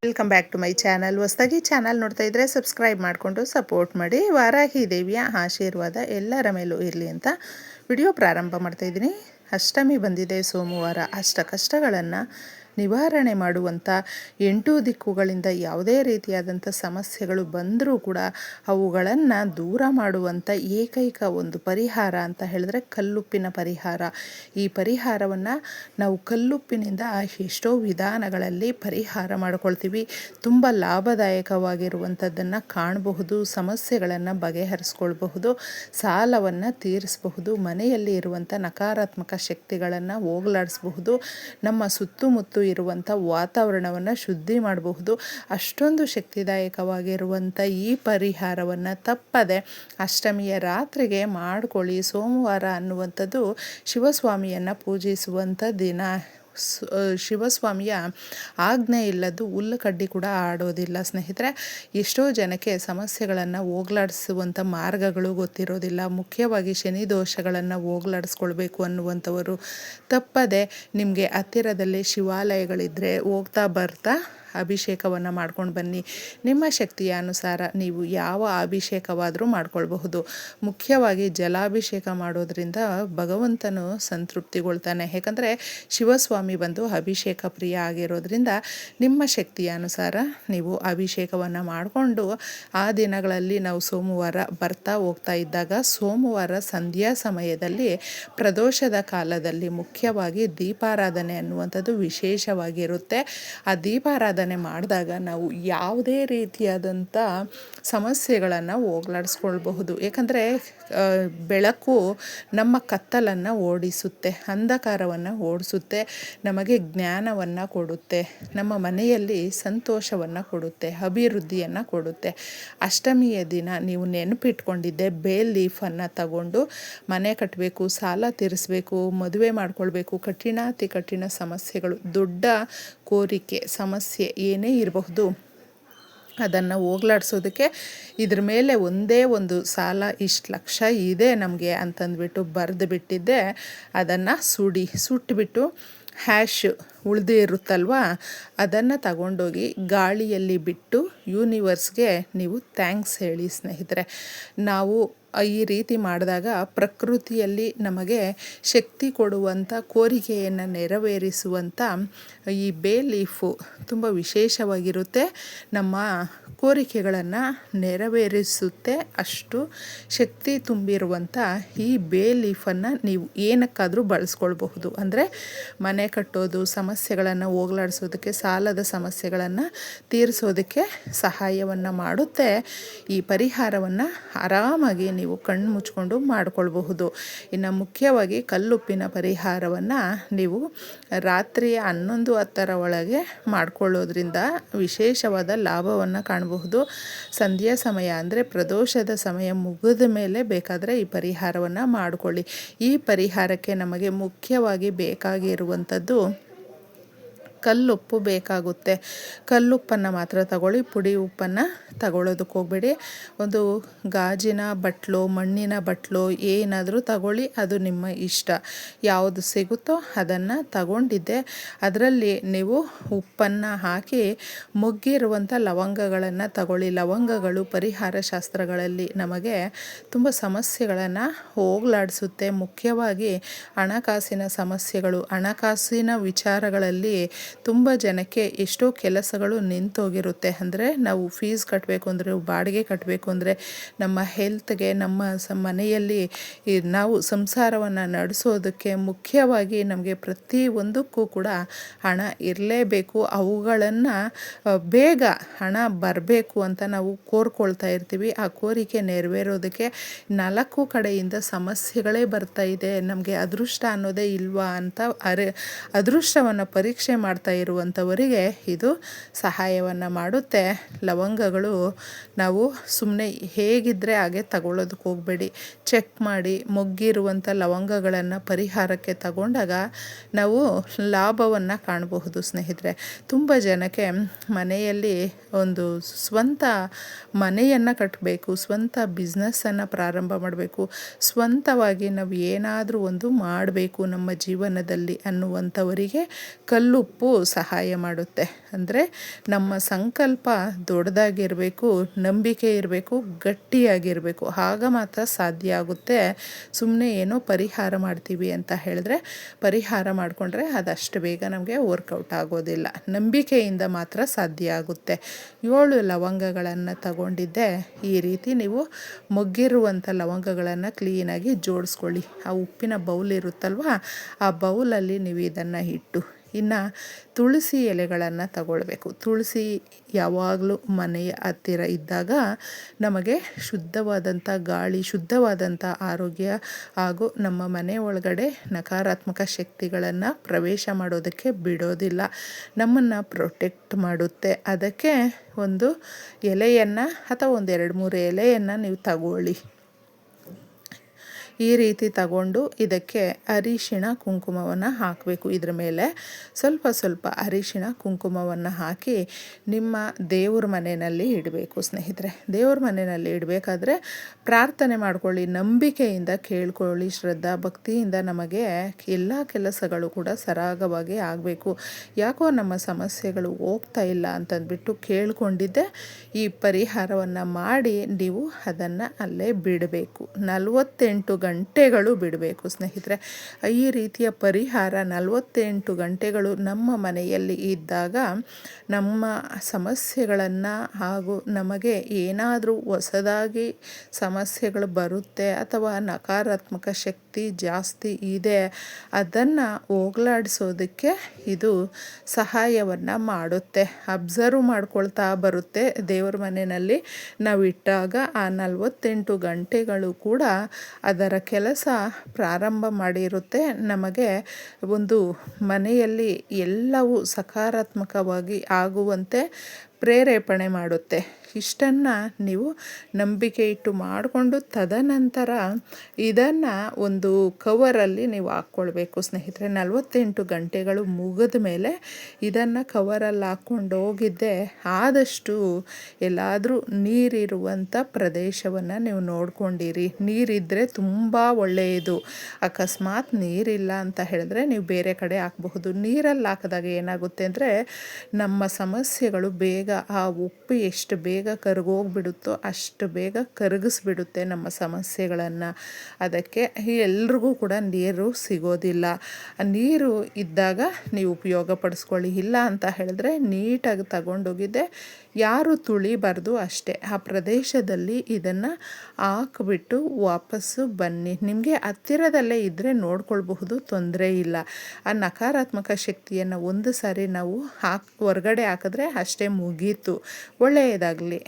Welcome back to my channel. ಹೊಸದಾಗಿ channel ನೋಡ್ತಾ ಇದ್ದರೆ ಸಬ್ಸ್ಕ್ರೈಬ್ ಮಾಡಿಕೊಂಡು ಸಪೋರ್ಟ್ ಮಾಡಿ. ವಾರಾಹಿ ದೇವಿಯ ಆಶೀರ್ವಾದ ಎಲ್ಲರ ಮೇಲೂ ಇರಲಿ ಅಂತ ವಿಡಿಯೋ ಪ್ರಾರಂಭ ಮಾಡ್ತಾ ಇದ್ದೀನಿ. ಅಷ್ಟಮಿ ಬಂದಿದೆ, ಸೋಮವಾರ. ಅಷ್ಟ ಕಷ್ಟಗಳನ್ನು ನಿವಾರಣೆ ಮಾಡುವಂಥ 8 ದಿಕ್ಕುಗಳಿಂದ ಯಾವುದೇ ರೀತಿಯಾದಂಥ ಸಮಸ್ಯೆಗಳು ಬಂದರೂ ಕೂಡ ಅವುಗಳನ್ನು ದೂರ ಮಾಡುವಂಥ ಏಕೈಕ ಒಂದು ಪರಿಹಾರ ಅಂತ ಹೇಳಿದ್ರೆ ಕಲ್ಲುಪ್ಪಿನ ಪರಿಹಾರ. ಈ ಪರಿಹಾರವನ್ನು ನಾವು ಕಲ್ಲುಪ್ಪಿನಿಂದ ಎಷ್ಟೋ ವಿಧಾನಗಳಲ್ಲಿ ಪರಿಹಾರ ಮಾಡ್ಕೊಳ್ತೀವಿ. ತುಂಬ ಲಾಭದಾಯಕವಾಗಿರುವಂಥದ್ದನ್ನು ಕಾಣಬಹುದು. ಸಮಸ್ಯೆಗಳನ್ನು ಬಗೆಹರಿಸ್ಕೊಳ್ಬಹುದು, ಸಾಲವನ್ನು ತೀರಿಸಬಹುದು, ಮನೆಯಲ್ಲಿ ಇರುವಂಥ ನಕಾರಾತ್ಮಕ ಶಕ್ತಿಗಳನ್ನು ಹೋಗಲಾಡಿಸಬಹುದು, ನಮ್ಮ ಸುತ್ತಮುತ್ತ ಇರುವಂಥ ವಾತಾವರಣವನ್ನು ಶುದ್ಧಿ ಮಾಡಬಹುದು. ಅಷ್ಟೊಂದು ಶಕ್ತಿದಾಯಕವಾಗಿರುವಂಥ ಈ ಪರಿಹಾರವನ್ನು ತಪ್ಪದೆ ಅಷ್ಟಮಿಯ ರಾತ್ರಿಗೆ ಮಾಡಿಕೊಳ್ಳಿ. ಸೋಮವಾರ ಅನ್ನುವಂಥದ್ದು ಶಿವಸ್ವಾಮಿಯನ್ನು ಪೂಜಿಸುವಂಥ ದಿನ. ಶಿವಸ್ವಾಮಿಯ ಆಜ್ಞೆ ಇಲ್ಲದ್ದು ಹುಲ್ಲು ಕಡ್ಡಿ ಕೂಡ ಆಡೋದಿಲ್ಲ ಸ್ನೇಹಿತರೆ. ಎಷ್ಟೋ ಜನಕ್ಕೆ ಸಮಸ್ಯೆಗಳನ್ನು ಹೋಗಲಾಡಿಸುವಂಥ ಮಾರ್ಗಗಳು ಗೊತ್ತಿರೋದಿಲ್ಲ. ಮುಖ್ಯವಾಗಿ ಶನಿ ದೋಷಗಳನ್ನು ಹೋಗಲಾಡಿಸ್ಕೊಳ್ಬೇಕು ಅನ್ನುವಂಥವರು ತಪ್ಪದೆ ನಿಮಗೆ ಹತ್ತಿರದಲ್ಲಿ ಶಿವಾಲಯಗಳಿದ್ದರೆ ಹೋಗ್ತಾ ಬರ್ತಾ ಅಭಿಷೇಕವನ್ನು ಮಾಡ್ಕೊಂಡು ಬನ್ನಿ. ನಿಮ್ಮ ಶಕ್ತಿಯ ಅನುಸಾರ ನೀವು ಯಾವ ಅಭಿಷೇಕವಾದರೂ ಮಾಡ್ಕೊಳ್ಬಹುದು. ಮುಖ್ಯವಾಗಿ ಜಲಾಭಿಷೇಕ ಮಾಡೋದ್ರಿಂದ ಭಗವಂತನು ಸಂತೃಪ್ತಿಗೊಳ್ತಾನೆ. ಯಾಕಂದರೆ ಶಿವಸ್ವಾಮಿ ಬಂದು ಅಭಿಷೇಕ ಪ್ರಿಯ ಆಗಿರೋದ್ರಿಂದ ನಿಮ್ಮ ಶಕ್ತಿಯ ಅನುಸಾರ ನೀವು ಅಭಿಷೇಕವನ್ನು ಮಾಡಿಕೊಂಡು ಆ ದಿನಗಳಲ್ಲಿ ನಾವು ಸೋಮವಾರ ಬರ್ತಾ ಹೋಗ್ತಾ ಇದ್ದಾಗ ಸೋಮವಾರ ಸಂಧ್ಯಾ ಸಮಯದಲ್ಲಿ ಪ್ರದೋಷದ ಕಾಲದಲ್ಲಿ ಮುಖ್ಯವಾಗಿ ದೀಪಾರಾಧನೆ ಅನ್ನುವಂಥದ್ದು ವಿಶೇಷವಾಗಿರುತ್ತೆ. ಆ ದೀಪಾರಾಧನೆ ಮಾಡಿದಾಗ ನಾವು ಯಾವುದೇ ರೀತಿಯಾದಂಥ ಸಮಸ್ಯೆಗಳನ್ನು ಹೋಗಲಾಡಿಸ್ಕೊಳ್ಬಹುದು. ಏಕೆಂದರೆ ಬೆಳಕು ನಮ್ಮ ಕತ್ತಲನ್ನು ಓಡಿಸುತ್ತೆ, ಅಂಧಕಾರವನ್ನು ಓಡಿಸುತ್ತೆ, ನಮಗೆ ಜ್ಞಾನವನ್ನು ಕೊಡುತ್ತೆ, ನಮ್ಮ ಮನೆಯಲ್ಲಿ ಸಂತೋಷವನ್ನು ಕೊಡುತ್ತೆ, ಅಭಿವೃದ್ಧಿಯನ್ನು ಕೊಡುತ್ತೆ. ಅಷ್ಟಮಿಯ ದಿನ ನೀವು ನೆನಪಿಟ್ಕೊಂಡಿದ್ದೆ ಬೇಲ್ ಲೀಫನ್ನು ತಗೊಂಡು ಮನೆ ಕಟ್ಟಬೇಕು, ಸಾಲ ತೀರಿಸಬೇಕು, ಮದುವೆ ಮಾಡ್ಕೊಳ್ಬೇಕು, ಕಠಿಣಾತಿ ಕಠಿಣ ಸಮಸ್ಯೆಗಳು, ದೊಡ್ಡ ಕೋರಿಕೆ, ಸಮಸ್ಯೆ ಏನೇ ಇರಬಹುದು ಅದನ್ನು ಹೋಗಲಾಡಿಸೋದಕ್ಕೆ ಇದ್ರ ಮೇಲೆ ಒಂದೇ ಒಂದು ಸಾಲ ಇಷ್ಟು ಲಕ್ಷ ಇದೆ ನಮಗೆ ಅಂತಂದ್ಬಿಟ್ಟು ಬರೆದು ಬಿಟ್ಟಿದ್ದೆ. ಅದನ್ನು ಸುಟ್ಟುಬಿಟ್ಟು ಹ್ಯಾಶ್ ಉಳಿದು ಇರುತ್ತಲ್ವ ಅದನ್ನು ತಗೊಂಡೋಗಿ ಗಾಳಿಯಲ್ಲಿ ಬಿಟ್ಟು ಯೂನಿವರ್ಸ್ಗೆ ನೀವು ಥ್ಯಾಂಕ್ಸ್ ಹೇಳಿ ಸ್ನೇಹಿತರೆ. ನಾವು ಈ ರೀತಿ ಮಾಡಿದಾಗ ಪ್ರಕೃತಿಯಲ್ಲಿ ನಮಗೆ ಶಕ್ತಿ ಕೊಡುವಂಥ, ಕೋರಿಕೆಯನ್ನು ನೆರವೇರಿಸುವಂಥ ಈ ಬೇ ಲೀಫು ತುಂಬ ವಿಶೇಷವಾಗಿರುತ್ತೆ. ನಮ್ಮ ಕೋರಿಕೆಗಳನ್ನು ನೆರವೇರಿಸುತ್ತೆ. ಅಷ್ಟು ಶಕ್ತಿ ತುಂಬಿರುವಂಥ ಈ ಬೇ ಲೀಫನ್ನು ನೀವು ಏನಕ್ಕಾದರೂ ಬಳಸ್ಕೊಳ್ಬಹುದು. ಅಂದರೆ ಮನೆ ಕಟ್ಟೋದು, ಸಮಸ್ಯೆಗಳನ್ನು ಹೋಗಲಾಡಿಸೋದಕ್ಕೆ, ಸಾಲದ ಸಮಸ್ಯೆಗಳನ್ನು ತೀರಿಸೋದಕ್ಕೆ ಸಹಾಯವನ್ನು ಮಾಡುತ್ತೆ. ಈ ಪರಿಹಾರವನ್ನು ಆರಾಮಾಗಿ ನೀವು ಕಣ್ಣು ಮುಚ್ಕೊಂಡು ಮಾಡಿಕೊಳ್ಬಹುದು. ಇನ್ನು ಮುಖ್ಯವಾಗಿ ಕಲ್ಲುಪ್ಪಿನ ಪರಿಹಾರವನ್ನು ನೀವು ರಾತ್ರಿ 11:10 ಒಳಗೆ ಮಾಡಿಕೊಳ್ಳೋದ್ರಿಂದ ವಿಶೇಷವಾದ ಲಾಭವನ್ನು ಕಾಣಬಹುದು. ಸಂಧ್ಯಾ ಸಮಯ ಅಂದರೆ ಪ್ರದೋಷದ ಸಮಯ ಮುಗಿದ ಮೇಲೆ ಬೇಕಾದರೆ ಈ ಪರಿಹಾರವನ್ನು ಮಾಡಿಕೊಳ್ಳಿ. ಈ ಪರಿಹಾರಕ್ಕೆ ನಮಗೆ ಮುಖ್ಯವಾಗಿ ಬೇಕಾಗಿರುವಂಥದ್ದು ಕಲ್ಲುಪ್ಪು ಬೇಕಾಗುತ್ತೆ. ಕಲ್ಲುಪ್ಪನ್ನು ಮಾತ್ರ ತಗೊಳ್ಳಿ, ಪುಡಿ ಉಪ್ಪನ್ನು ತಗೊಳ್ಳೋದಕ್ಕೆ ಹೋಗಬೇಡಿ. ಒಂದು ಗಾಜಿನ ಬಟ್ಲು, ಮಣ್ಣಿನ ಬಟ್ಲು ಏನಾದರೂ ತಗೊಳ್ಳಿ, ಅದು ನಿಮ್ಮ ಇಷ್ಟ. ಯಾವುದು ಸಿಗುತ್ತೋ ಅದನ್ನು ತಗೊಂಡಿದ್ದೆ. ಅದರಲ್ಲಿ ನೀವು ಉಪ್ಪನ್ನು ಹಾಕಿ ಮೊಗ್ಗಿರುವಂಥ ಲವಂಗಗಳನ್ನು ತಗೊಳ್ಳಿ. ಲವಂಗಗಳು ಪರಿಹಾರ ಶಾಸ್ತ್ರಗಳಲ್ಲಿ ನಮಗೆ ತುಂಬ ಸಮಸ್ಯೆಗಳನ್ನು ಹೋಗಲಾಡಿಸುತ್ತೆ. ಮುಖ್ಯವಾಗಿ ಹಣಕಾಸಿನ ಸಮಸ್ಯೆಗಳು, ಹಣಕಾಸಿನ ವಿಚಾರಗಳಲ್ಲಿ ತುಂಬ ಜನಕ್ಕೆ ಎಷ್ಟೋ ಕೆಲಸಗಳು ನಿಂತೋಗಿರುತ್ತೆ. ಅಂದರೆ ನಾವು ಫೀಸ್ ಕಟ್ಟಬೇಕು ಅಂದರೆ, ಬಾಡಿಗೆ ಕಟ್ಟಬೇಕು ಅಂದರೆ, ನಮ್ಮ ಹೆಲ್ತ್ಗೆ, ನಮ್ಮ ಮನೆಯಲ್ಲಿ ನಾವು ಸಂಸಾರವನ್ನು ನಡೆಸೋದಕ್ಕೆ ಮುಖ್ಯವಾಗಿ ನಮಗೆ ಪ್ರತಿಯೊಂದಕ್ಕೂ ಕೂಡ ಹಣ ಇರಲೇಬೇಕು. ಅವುಗಳನ್ನು ಬೇಗ ಹಣ ಬರಬೇಕು ಅಂತ ನಾವು ಕೋರ್ಕೊಳ್ತಾ ಇರ್ತೀವಿ. ಆ ಕೋರಿಕೆ ನೆರವೇರೋದಕ್ಕೆ 4 ಕಡೆಯಿಂದ ಸಮಸ್ಯೆಗಳೇ ಬರ್ತಾ ಇದೆ, ನಮಗೆ ಅದೃಷ್ಟ ಅನ್ನೋದೇ ಇಲ್ವಾ ಅಂತ ಅದೃಷ್ಟವನ್ನು ಪರೀಕ್ಷೆ ಮಾಡ್ತಾ ಇರುವಂಥವರಿಗೆ ಇದು ಸಹಾಯವನ್ನು ಮಾಡುತ್ತೆ. ಲವಂಗಗಳು ನಾವು ಸುಮ್ಮನೆ ಹೇಗಿದ್ದರೆ ಹಾಗೆ ತಗೊಳ್ಳೋದಕ್ಕೆ ಹೋಗಬೇಡಿ. ಚೆಕ್ ಮಾಡಿ ಮೊಗ್ಗಿರುವಂಥ ಲವಂಗಗಳನ್ನು ಪರಿಹಾರಕ್ಕೆ ತಗೊಂಡಾಗ ನಾವು ಲಾಭವನ್ನು ಕಾಣಬಹುದು ಸ್ನೇಹಿತರೆ. ತುಂಬ ಜನಕ್ಕೆ ಮನೆಯಲ್ಲಿ ಒಂದು ಸ್ವಂತ ಮನೆಯನ್ನು ಕಟ್ಟಬೇಕು, ಸ್ವಂತ ಬಿಸ್ನೆಸ್ಸನ್ನು ಪ್ರಾರಂಭ ಮಾಡಬೇಕು, ಸ್ವಂತವಾಗಿ ನಾವು ಏನಾದರೂ ಒಂದು ಮಾಡಬೇಕು ನಮ್ಮ ಜೀವನದಲ್ಲಿ ಅನ್ನುವಂಥವರಿಗೆ ಕಲ್ಲುಪ್ಪು ಸಹಾಯ ಮಾಡುತ್ತೆ. ಅಂದರೆ ನಮ್ಮ ಸಂಕಲ್ಪ ದೊಡ್ಡದಾಗಿರಬೇಕು, ನಂಬಿಕೆ ಇರಬೇಕು, ಗಟ್ಟಿಯಾಗಿರಬೇಕು. ಆಗ ಮಾತ್ರ ಸಾಧ್ಯ ಆಗುತ್ತೆ. ಸುಮ್ಮನೆ ಏನೋ ಪರಿಹಾರ ಮಾಡ್ತೀವಿ ಅಂತ ಹೇಳಿದ್ರೆ ಪರಿಹಾರ ಮಾಡಿಕೊಂಡ್ರೆ ಅದಷ್ಟು ಬೇಗ ನಮಗೆ ವರ್ಕೌಟ್ ಆಗೋದಿಲ್ಲ. ನಂಬಿಕೆಯಿಂದ ಮಾತ್ರ ಸಾಧ್ಯ ಆಗುತ್ತೆ. 7 ಲವಂಗಗಳನ್ನು ತಗೊಂಡಿದ್ದೆ. ಈ ರೀತಿ ನೀವು ಮೊಗ್ಗಿರುವಂಥ ಲವಂಗಗಳನ್ನು ಕ್ಲೀನಾಗಿ ಜೋಡಿಸ್ಕೊಳ್ಳಿ. ಆ ಉಪ್ಪಿನ ಬೌಲ್ ಇರುತ್ತಲ್ವ, ಆ ಬೌಲಲ್ಲಿ ನೀವು ಇದನ್ನು ಇಟ್ಟು, ಇನ್ನು ತುಳಸಿ ಎಲೆಗಳನ್ನು ತಗೊಳ್ಬೇಕು. ತುಳಸಿ ಯಾವಾಗಲೂ ಮನೆಯ ಹತ್ತಿರ ಇದ್ದಾಗ ನಮಗೆ ಶುದ್ಧವಾದಂಥ ಗಾಳಿ, ಶುದ್ಧವಾದಂಥ ಆರೋಗ್ಯ ಹಾಗೂ ನಮ್ಮ ಮನೆ ಒಳಗಡೆ ನಕಾರಾತ್ಮಕ ಶಕ್ತಿಗಳನ್ನು ಪ್ರವೇಶ ಮಾಡೋದಕ್ಕೆ ಬಿಡೋದಿಲ್ಲ, ನಮ್ಮನ್ನು ಪ್ರೊಟೆಕ್ಟ್ ಮಾಡುತ್ತೆ. ಅದಕ್ಕೆ ಒಂದು ಎಲೆಯನ್ನು ಅಥವಾ ಒಂದು 2-3 ಎಲೆಯನ್ನು ನೀವು ತಗೊಳ್ಳಿ. ಈ ರೀತಿ ತಗೊಂಡು ಇದಕ್ಕೆ ಅರಿಶಿಣ ಕುಂಕುಮವನ್ನು ಹಾಕಬೇಕು. ಇದ್ರ ಮೇಲೆ ಸ್ವಲ್ಪ ಸ್ವಲ್ಪ ಅರಿಶಿಣ ಕುಂಕುಮವನ್ನು ಹಾಕಿ ನಿಮ್ಮ ದೇವ್ರ ಮನೆಯಲ್ಲಿ ಇಡಬೇಕು ಸ್ನೇಹಿತರೆ. ದೇವ್ರ ಮನೆಯಲ್ಲಿ ಇಡಬೇಕಾದ್ರೆ ಪ್ರಾರ್ಥನೆ ಮಾಡ್ಕೊಳ್ಳಿ, ನಂಬಿಕೆಯಿಂದ ಕೇಳ್ಕೊಳ್ಳಿ, ಶ್ರದ್ಧಾ ಭಕ್ತಿಯಿಂದ ನಮಗೆ ಎಲ್ಲ ಕೆಲಸಗಳು ಕೂಡ ಸರಾಗವಾಗಿ ಆಗಬೇಕು. ಯಾಕೋ ನಮ್ಮ ಸಮಸ್ಯೆಗಳು ಹೋಗ್ತಾ ಇಲ್ಲ ಅಂತಂದ್ಬಿಟ್ಟು ಕೇಳ್ಕೊಂಡಿದ್ದೆ. ಈ ಪರಿಹಾರವನ್ನು ಮಾಡಿ ನೀವು ಅದನ್ನು ಅಲ್ಲೇ ಬಿಡಬೇಕು. 48 ಗಂಟೆಗಳು ಬಿಡಬೇಕು ಸ್ನೇಹಿತರೆ. ಈ ರೀತಿಯ ಪರಿಹಾರ 48 ಗಂಟೆಗಳು ನಮ್ಮ ಮನೆಯಲ್ಲಿ ಇದ್ದಾಗ ನಮ್ಮ ಸಮಸ್ಯೆಗಳನ್ನು ಹಾಗೂ ನಮಗೆ ಏನಾದರೂ ಹೊಸದಾಗಿ ಸಮಸ್ಯೆಗಳು ಬರುತ್ತೆ ಅಥವಾ ನಕಾರಾತ್ಮಕ ಶಕ್ತಿ ಜಾಸ್ತಿ ಇದೆ ಅದನ್ನು ಹೋಗಲಾಡಿಸೋದಕ್ಕೆ ಇದು ಸಹಾಯವನ್ನು ಮಾಡುತ್ತೆ. ಅಬ್ಸರ್ವ್ ಮಾಡ್ಕೊಳ್ತಾ ಬರುತ್ತೆ. ದೇವರ ಮನೆಯಲ್ಲಿ ನಾವು ಇಟ್ಟಾಗ ಆ 48 ಗಂಟೆಗಳು ಕೂಡ ಅದರ ಕೆಲಸ ಪ್ರಾರಂಭ ಮಾಡಿರುತ್ತೆ. ನಮಗೆ ಒಂದು ಮನೆಯಲ್ಲಿ ಎಲ್ಲವೂ ಸಕಾರಾತ್ಮಕವಾಗಿ ಆಗುವಂತೆ ಪ್ರೇರೇಪಣೆ ಮಾಡುತ್ತೆ. ಇಷ್ಟನ್ನು ನೀವು ನಂಬಿಕೆ ಇಟ್ಟು ಮಾಡಿಕೊಂಡು ತದನಂತರ ಇದನ್ನು ಒಂದು ಕವರಲ್ಲಿ ನೀವು ಹಾಕ್ಕೊಳ್ಬೇಕು ಸ್ನೇಹಿತರೆ. 48 ಗಂಟೆಗಳು ಮುಗಿದ ಮೇಲೆ ಇದನ್ನು ಕವರಲ್ಲಿ ಹಾಕ್ಕೊಂಡು ಹೋಗಿದ್ದೆ. ಆದಷ್ಟು ಎಲ್ಲಾದರೂ ನೀರಿರುವಂಥ ಪ್ರದೇಶವನ್ನು ನೀವು ನೋಡ್ಕೊಂಡಿರಿ. ನೀರಿದ್ದರೆ ತುಂಬ ಒಳ್ಳೆಯದು. ಅಕಸ್ಮಾತ್ ನೀರಿಲ್ಲ ಅಂತ ಹೇಳಿದ್ರೆ ನೀವು ಬೇರೆ ಕಡೆ ಹಾಕಬಹುದು. ನೀರಲ್ಲಿ ಹಾಕಿದಾಗ ಏನಾಗುತ್ತೆ ಅಂದರೆ ನಮ್ಮ ಸಮಸ್ಯೆಗಳು ಬೇಗ, ಆ ಉಪ್ಪು ಎಷ್ಟು ಬೇಗ ಕರಗೋಗ್ಬಿಡುತ್ತೋ ಅಷ್ಟು ಬೇಗ ಕರಗಿಸ್ಬಿಡುತ್ತೆ ನಮ್ಮ ಸಮಸ್ಯೆಗಳನ್ನು. ಅದಕ್ಕೆ ಎಲ್ರಿಗೂ ಕೂಡ ನೀರು ಸಿಗೋದಿಲ್ಲ. ನೀರು ಇದ್ದಾಗ ನೀವು ಉಪಯೋಗ ಪಡಿಸ್ಕೊಳ್ಳಿ. ಇಲ್ಲ ಅಂತ ಹೇಳಿದ್ರೆ ನೀಟಾಗಿ ತಗೊಂಡೋಗಿದ್ದೆ ಯಾರು ತುಳಿಬಾರ್ದು ಅಷ್ಟೇ. ಆ ಪ್ರದೇಶದಲ್ಲಿ ಇದನ್ನು ಹಾಕಿಬಿಟ್ಟು ವಾಪಸ್ಸು ಬನ್ನಿ. ನಿಮಗೆ ಹತ್ತಿರದಲ್ಲೇ ಇದ್ದರೆ ನೋಡ್ಕೊಳ್ಬಹುದು, ತೊಂದರೆ ಇಲ್ಲ. ಆ ನಕಾರಾತ್ಮಕ ಶಕ್ತಿಯನ್ನು ಒಂದು ಸಾರಿ ನಾವು ಹೊರಗಡೆ ಹಾಕಿದ್ರೆ ಅಷ್ಟೇ, ಮುಗೀತು. ಒಳ್ಳೆಯದಾಗಲಿ.